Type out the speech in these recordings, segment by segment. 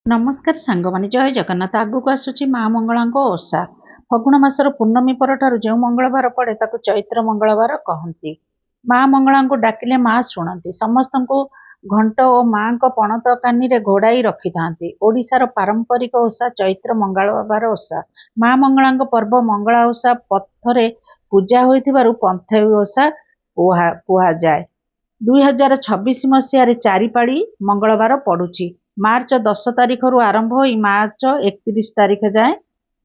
नमस्कार सांगमाने जय जगन्नाथ आगक आसुची माँ मंगला ओषा फगुण मासर पूर्णमी पर जो मंगलवार पड़े ताकू चैत्र मंगलवार कहती। माँ मंगला डाकिले माँ शुणती समस्त को घंट और माँ पणत कानी घोड़ाई रखि था। ओडिशार पारंपरिक ओषा चैत्र मंगलवार ओषा माँ मंगला पर्व मंगला ओषा पथरे पूजा होइथिबारु पंथई ओषा कुहाଯାଏ। 2026 मसीह चारिपाड़ी मंगलवार पड़ुछि। मार्च 10 तारिख रु आरंभ हो मार्च 31 तारिख जाए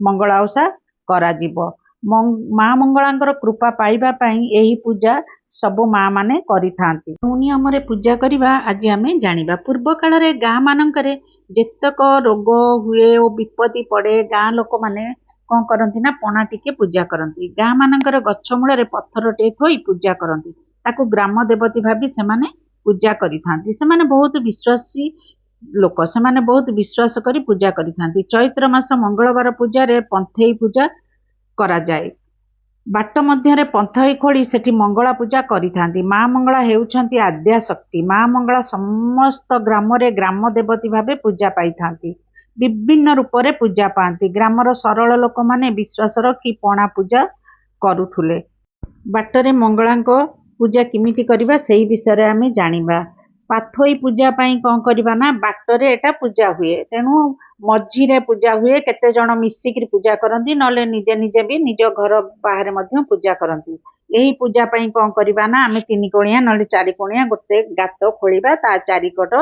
मंगला ओषा कराजिबो। माँ मंगला कृपा पाइबा पई एही पूजा सब माँ माने करिथांती। नियम रे पूजा करिबा आज आमे जानिबा। पूर्व काल रे गाँ मानकरे जेतक रोग हुए ओ विपत्ति पड़े गाँ लोक माने कौन करती ना पणा टिके पूजा करती। गाँ मानकर गछ मूल पत्थर टे थोई पूजा करती। ताकू ग्राम देवती भाभी सेमाने पूजा करिथांती। सेमाने बहुत विश्वासी लोक सेमाने बहुत विश्वास करी पूजा करिथांती। चैत्र मास मंगलवार पूजा रे पंथई पूजा करा जाए। बाट मध्य पंथई खोली सेठी मंगला पूजा करिथांती। माँ मंगला हेउछंती आद्या शक्ति। माँ मंगला समस्त ग्राम रे ग्राम देवती भावे पूजा पाइथांती। विभिन्न रूप रे पूजा पाती। ग्रामर सरल लोक माने विश्वास रखी पणा पूजा करुथुले। बाटरे मंगला पूजा किमिति करिबा सेही विषय आमे जानिबा। पाथोई पूजा पाई कौन करिबा ना बाटरे एटा पूजा हुए तेणु मझीरे पूजा हुए केते जण मिसिक पूजा करती नले निजे निजे भी निज घर बाहर मध्य पूजा करती। यही पूजा पाई कौन करिबा ना आमे 3 कोणिया नले 4 कोणिया गोटे गात खोलिबा ता चारिकट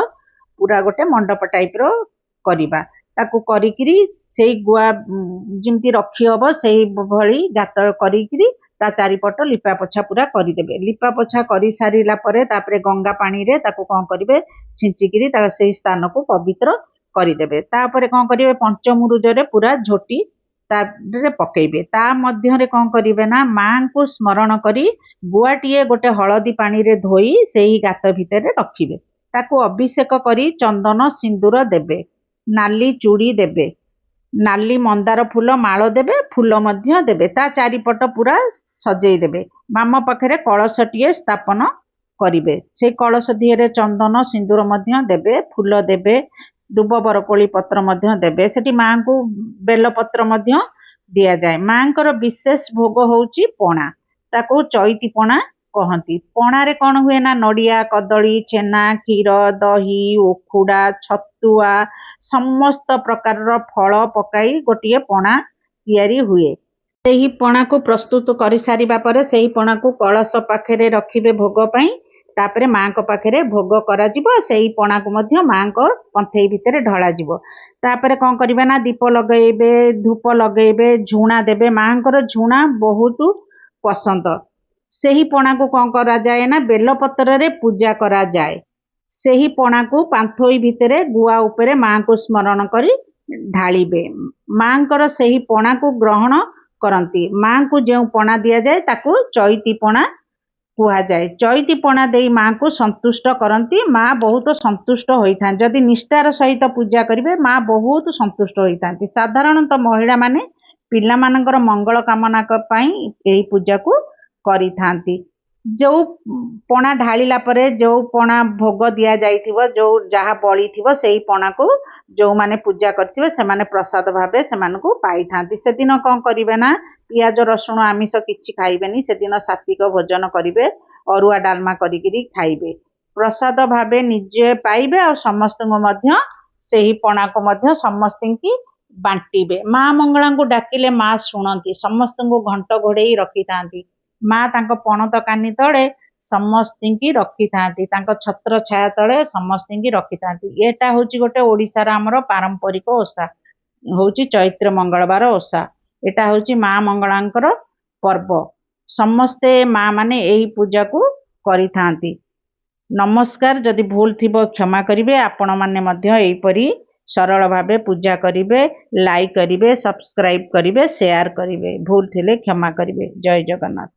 पूरा गोटे मंडप टाइप रो करिबा। ताकू करिकिरी सेई गुआ जिमती रखी हबो सेई भली गात करिकिरी ता चारिपट लिपा पोछा पूरा करदेवे। लिपा पोछा कर सारा पर गंगा पानी रे ताकू कौन करेंगे छिंचिकी से स्थान को पवित्र करदेवे। तापर कौन करेंगे पंचमुरुजरे पूरा झोटी पकेबे। ता मध्य कौन करेंगे ना माँ को स्मरण करी गुआटीए गोटे हलदी पानी रे धोई से गात भितर रखिबे। ताकू अभिषेक करी चंदन सिंदूर देबे। नाली चूड़ी देबे। नाली मंदार फूल माल देबे। फूल मध्य देबे। ता चारिपट पूरा सजेई देबे। माम पाखरे कलशटीए स्थापन करिबे। से कलश दिहरे चंदन सिंदूर मध्य देबे। फूल देबे। दुब बरकोली पत्र मध्य देबे। सेठी माँ को बेल पत्र मध्य दिया जाए। माँ को विशेष भोग होउची पणा। ताको चैती पणा कहती। पणा रे कौन हुए ना नड़िया कदली छेना क्षीर दही ओखुड़ा छतुआ समस्त प्रकार फल पकाई गोटे पणा तैयारी हुए। सेही पणा को प्रस्तुत कर सारिबा परे सेही पणा को कलश पाखरे रखिबे भोग पाई। तापरे माँ को पाखरे भोग करा जिवो। सेही पणा को मध्य माँ को पंथई भितर ढला जिवो। तापरे कौन करिबे ना दीप लगेबे धूप लगेबे झुणा देबे। माँ को झुणा बहुत पसंद। सेही पणा को कौन करा जाए ना बेलपत्र रे पूजा करा जाए। सेही पणा को पांथोई भितरे गुआ उपरे माँ को स्मरण करी ढालिबे। माँ को सेही पणा को ग्रहण करती। माँ को जो पणा दिया जाए ताकू चैती पणा कुहा जाए। चैती पणा देई माँ को संतुष्ट करती। माँ बहुत संतुष्ट होइथा। जदि निष्ठार सहित पूजा करिवे माँ बहुत संतुष्ट होइथांती। साधारणतः महिला माने पिला मानकर मंगल कामना पई एही पूजा को करिथांती। जो पणा ढालिला परे जो पणा भोग दिया जाइथिबो जो जहा बळी थिबो सेही पणा को जो माने पूजा करथिबे से माने प्रसाद भाबे से मानकु पाइथांती। से दिन कोन करिवे ना पियाज रसुण आमिष किछि खाइबेनी। से दिन सात्विक भोजन करिवे। अरुआ डालमा करिकिरी खाइबे। प्रसाद भाबे निजे पाइबे और समस्त को मध्य सेही पणा को मध्य समस्तिंकी बांटीबे। माँ मंगला को डाकिले माँ शुणती समस्त को घंट घोड़ेई रखिथांती। माँ तांको पणत कानी तले समस्तिंकी रखिथांती। तांको छत्र छाया तले समस्तिंकी रखिथांती। एटा होची गोटे ओडिसा रा हमर पारंपरिक ओषा होची चैत्र मंगलवार ओषा। एटा होची माँ मंगलांकर पर्व। समस्ते माँ माने एही पूजा को करिथांती। नमस्कार। जदि भूल थिबो क्षमा करिवे। आपण माने मध्य एही परी सरल भावे पूजा करिवे। लाइक करिवे सब्सक्राइब करिवे शेयर करिवे। भूल थिले क्षमा करिवे। जय जगन्नाथ।